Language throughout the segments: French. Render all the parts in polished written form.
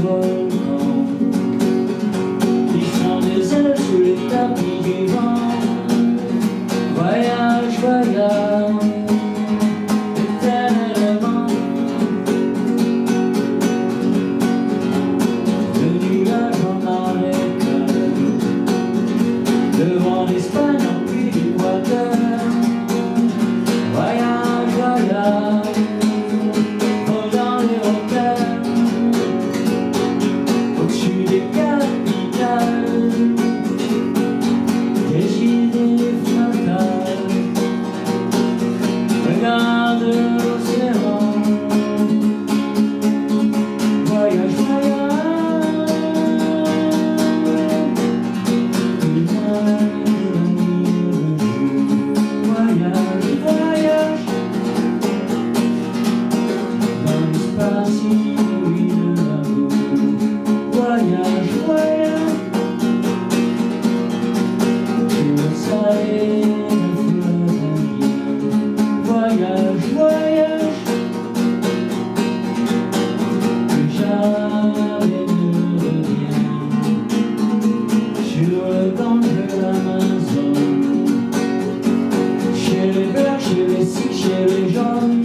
volcan qui font des ailes sous les tapis du vent. Voyage, voyage, éternellement. De nuages en arrêt, devant l'Espagne en pluie d'équateur. Voyage, voyage, dans les hauteurs, au-dessus des capitales, des idées fatales. Regarde l'océan. Voyage, voyage, plus loin de la nuit, le jour. Voyage, voyage, dans l'espace inouï de l'amour. Voyage, voyage, sur le soleil de fleurs. Voyage, voyage, plus jamais ne revient. Sur le gange de l'Amazon, chez les verts, chez les sikhs, chez les jaunes.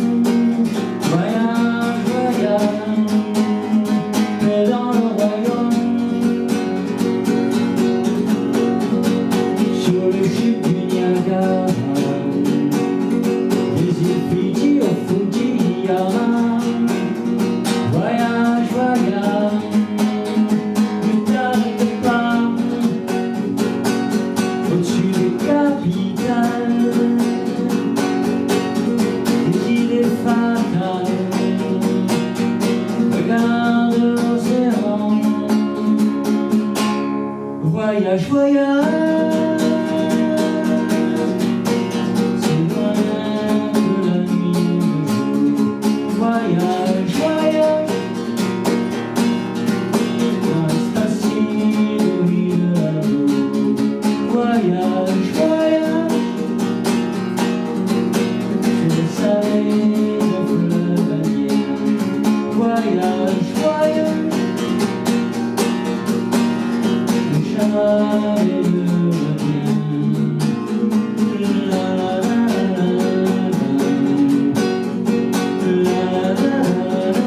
Voyage, voyage, mais dans le royaume, sur les chutes du Niagara, des îles Fidji au Fujiwara. Voyage, voyage, ne t'arrête pas, au-dessus des capitales, des idées fatales. Regarde l'océan. Voyage, voyage, c'est loin de la nuit, le jour. Voyage, voyage, dans l'espace inouï de l'amour. Voyage, voyage, sur le soleil de fleurs. Voyage, voyage, plus jamais ne revient. La la la la la, la la la la.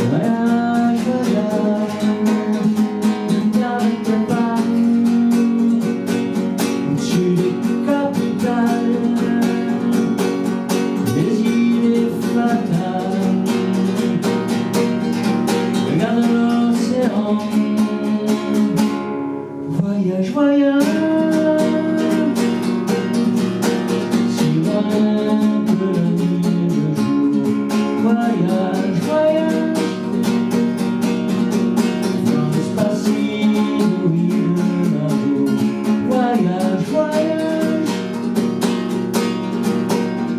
Voyage, voyage, ne t'arrête pas, au-dessus des capitales, des idées fatales. Regarde l'océan. Voyage, voyage, si loin de la nuit, le jour. Voyage, voyage, dans l'espace inouï de l'amour. Voyage, voyage,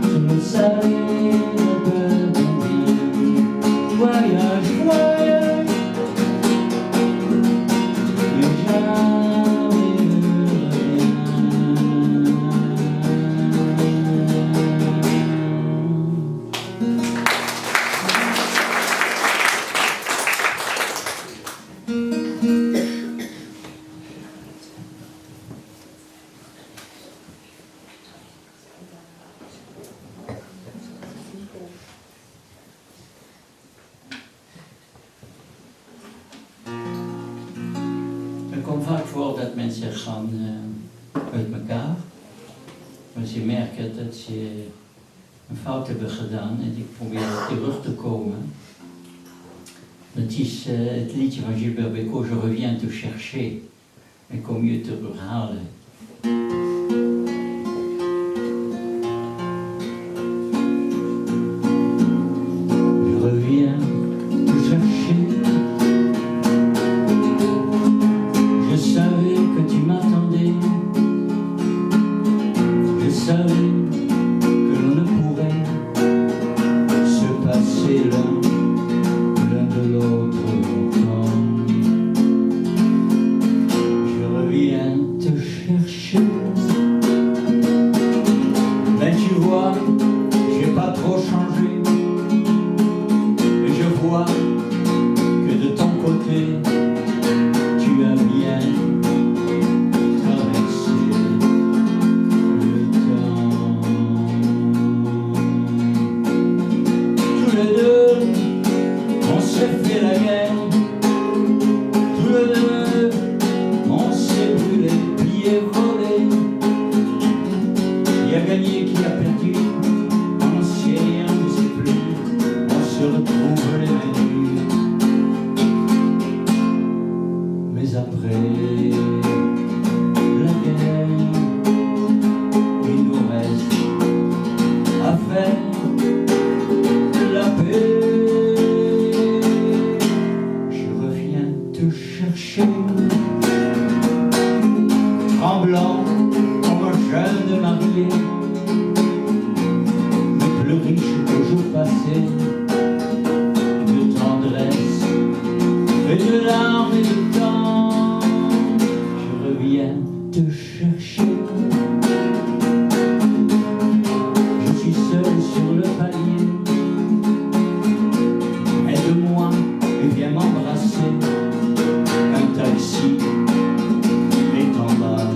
sur le soleil de l'amour. Voyage, voyage, plus jamais ne revient. Er komt vaak voor dat mensen gaan uit elkaar, maar ze merken dat ze een fout hebben gedaan en die proberen terug te komen. Dat is het liedje van Gilbert Bécaud, Je reviens te chercher, ik kom je terughalen. Je reviens te chercher. Je savais que tu m'attendais. Je savais que l'on ne pourrait se passer l'un de l'autre longtemps. Je reviens te chercher. le riche au jour passé, de tendresse et de larmes et de temps, je reviens te chercher. Je suis seul sur le palier, aide-moi et viens m'embrasser. Un taxi est en bas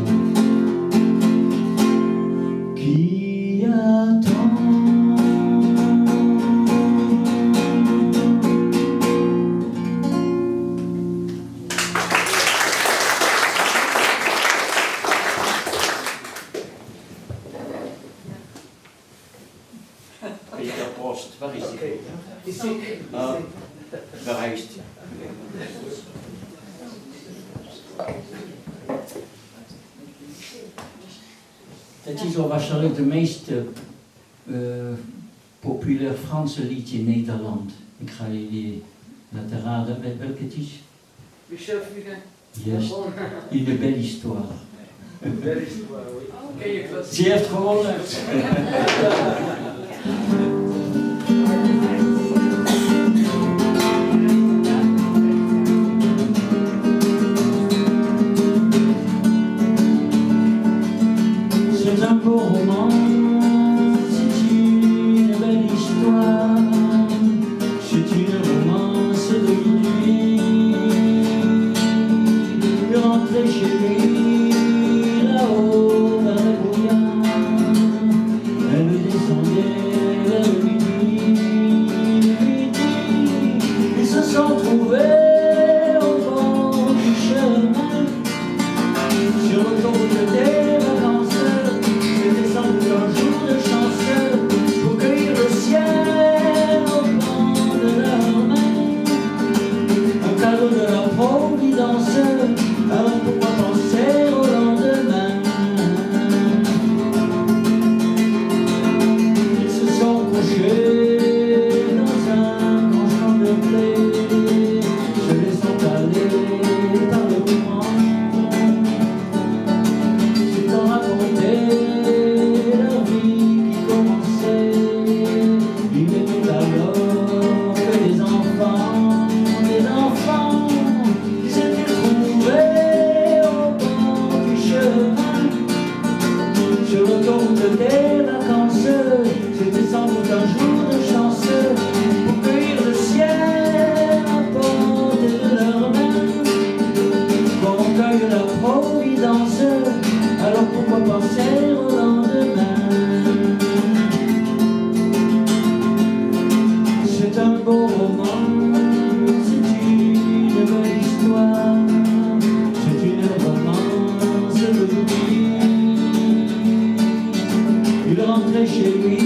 qui attend. Peter Post, waar is die? Gereisd. Dat is al waarschijnlijk de meest populair Franse liedje in Nederland. Ik ga jullie laten raden welke het is. Michel Fugain. Juist, Une belle histoire. Une belle histoire, oui. Ken je klassiek? Ze heeft gewonnen. C'est un beau roman, c'est une belle histoire, c'est une romance de minuit. Il rentrait chez lui, là-haut, vers le brouillard, elle descendait vers le midi. Ils se sont trouvés au bord du chemin, sur l'autoroute des vacances. C'était sans doute un jour de chance pour cueillir le ciel au bord de leurs mains, un cadeau de leur providence. Alors pourquoi penser au lendemain? Ils se sont couchés dans un grand champ de blé, se laissant aller par le courant, s'étant raconté leur vie qui commençait. Ils n'étaient alors que des enfants qui s'étaient trouvés au bord du chemin, sur l'autoroute des vacances. C'était sans doute un jour de chance pour cueillir le ciel à portée de leurs mains. Quand on cueille la providence, alors pourquoi penser au lendemain? C'est un beau roman, c'est une belle histoire, c'est une romance de l'oubli. Il rentrait chez lui,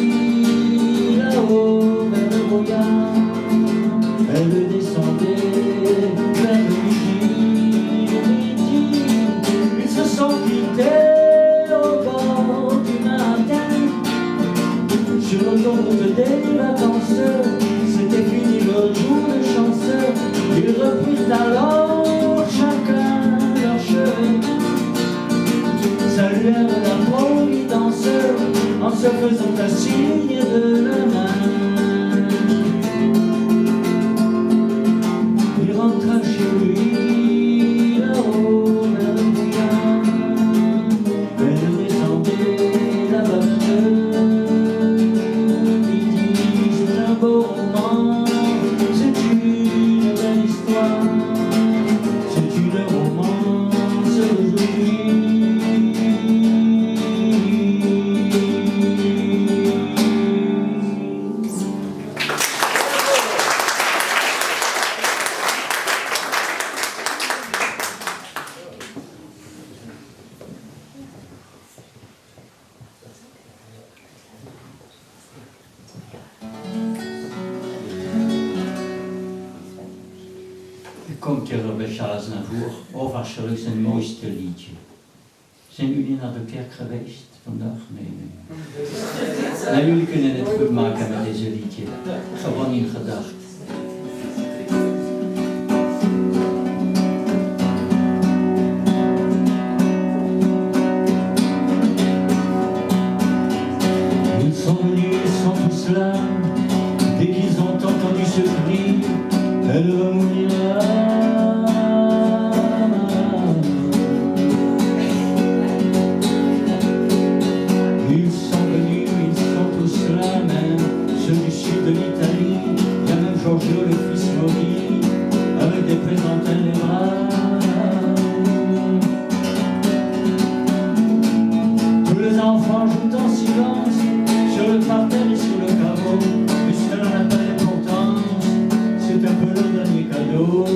là-haut, vers le brouillard, elle descendait vers le midi. Ils se sont quittés au bord du matin, sur l'autoroute des vacances. C'était fini leur jour de chance. Ils reprirent alors chacun leur chemin, saluèrent la providence en se faisant un signe de la main. Il rentra chez lui, là-haut, vers le brouillard, elle descendait là-bas vers le midi. C'est un beau roman, c'est une belle histoire, c'est une romance d'aujourd'hui. Komt je er bij Charles Navour, of waarschijnlijk zijn mooiste liedje. Zijn jullie naar de kerk geweest vandaag? Nee. Nou, jullie kunnen het goed maken met deze liedje. Gewoon in gedachten. Ils sont venus, ils sont tous cela, dès qu'ils ont entendu ce cri, elle va mourir là. Ils sont venus, ils sont tous là, même ceux du sud de l'Italie. Il y a même Giorgio, le fils maudit, avec des présents dans les bras. Tous les enfants jouent en silence sur le parterre et sur le caveau, mais cela n'a pas d'importance, c'est un peu le dernier cadeau.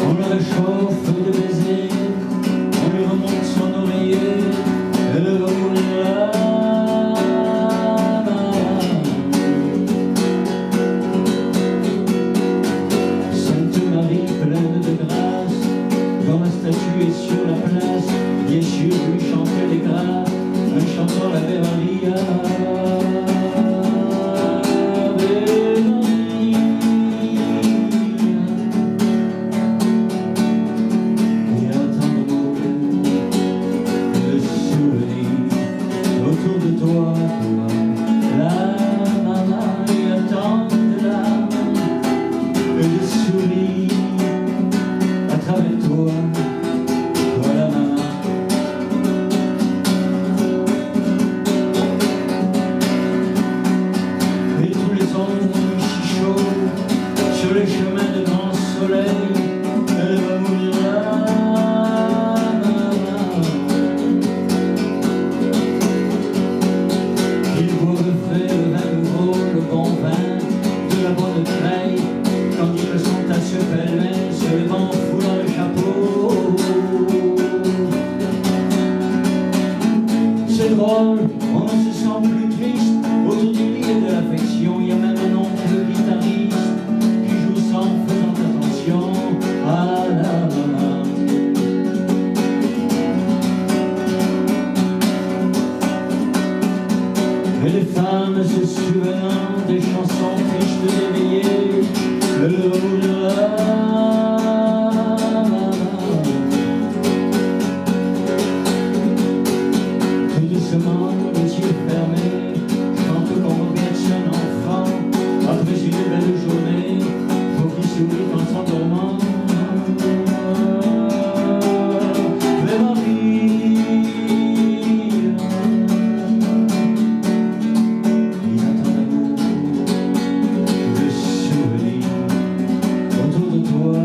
On le réchauffe de baisers, on lui remonte son oreiller, elle va mourir là. Et sur la place, bien sûr, lui chantait les gras, un chanteur la Maria. Et attends le souvenir autour de toi, la maman, et attends là, et le sourire à travers toi. Sur les chemins de grand soleil, elle va mourir là. Qu'ils boivent frais le vin nouveau, le bon vin de la bonne treille, quand ils sont à se pêle-mêle, se levant fou dans le chapeau. C'est drôle, on ne se sent plus triste, autour du lit et de l'affection, il y a même un oncle guitariste en faisant attention à la maman. Et les femmes se souvenant des chansons tristes d'éveiller, le roulera. Tout doucement, les yeux fermés, chante comme berce un enfant, après une belle journée. Qui sourit en s'endormant. Mais Marie, il attend d'amour, le souvenir autour de toi,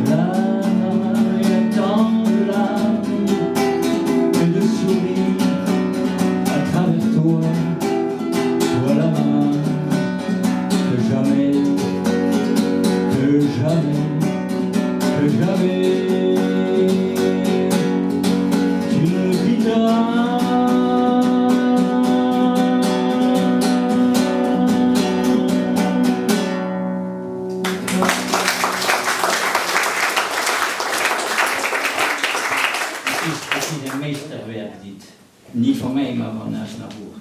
là, il attend de l'âme et de sourire à travers toi, toi la maman, que jamais. Que jamais tu me quitteras. Het is een meesterwerk dit. Niet van mij, maar van Aznavour.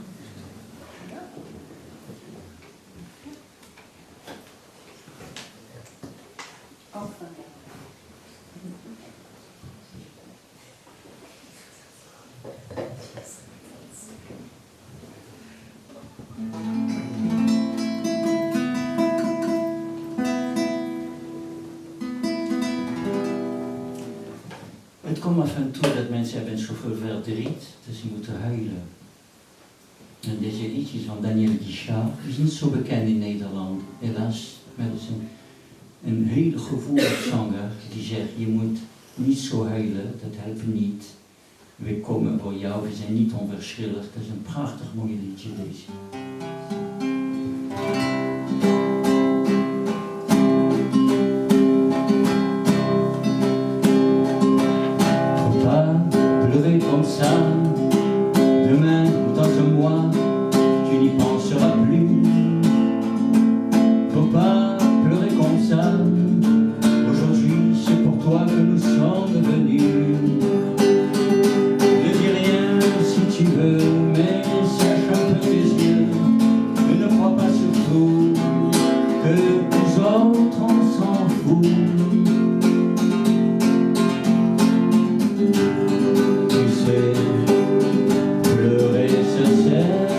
Het komt af en toe dat mensen hebben zoveel verdriet dat ze moeten huilen. En deze liedjes van Daniel Guichard is niet zo bekend in Nederland, helaas. Maar dat is een hele gevoelig zanger die zegt, je moet niet zo huilen, dat helpt niet. We komen voor jou, we zijn niet onverschillig. Dat is een prachtig mooi liedje deze. Comme ça, demain ou dans un mois, tu n'y penseras plus. Faut pas pleurer comme ça. Aujourd'hui, c'est pour toi que nous sommes venus. Ne dis rien si tu veux, mais sèche un peu tes yeux. Ne crois pas surtout Tu sais, pleurer ça sert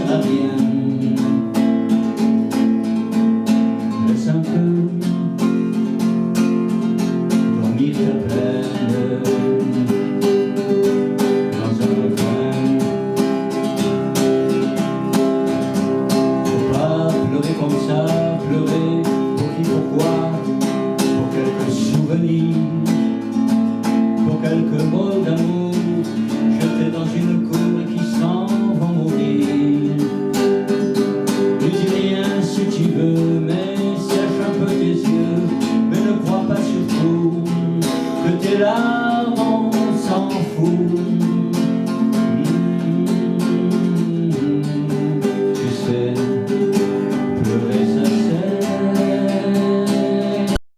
à rien. Laisse un peu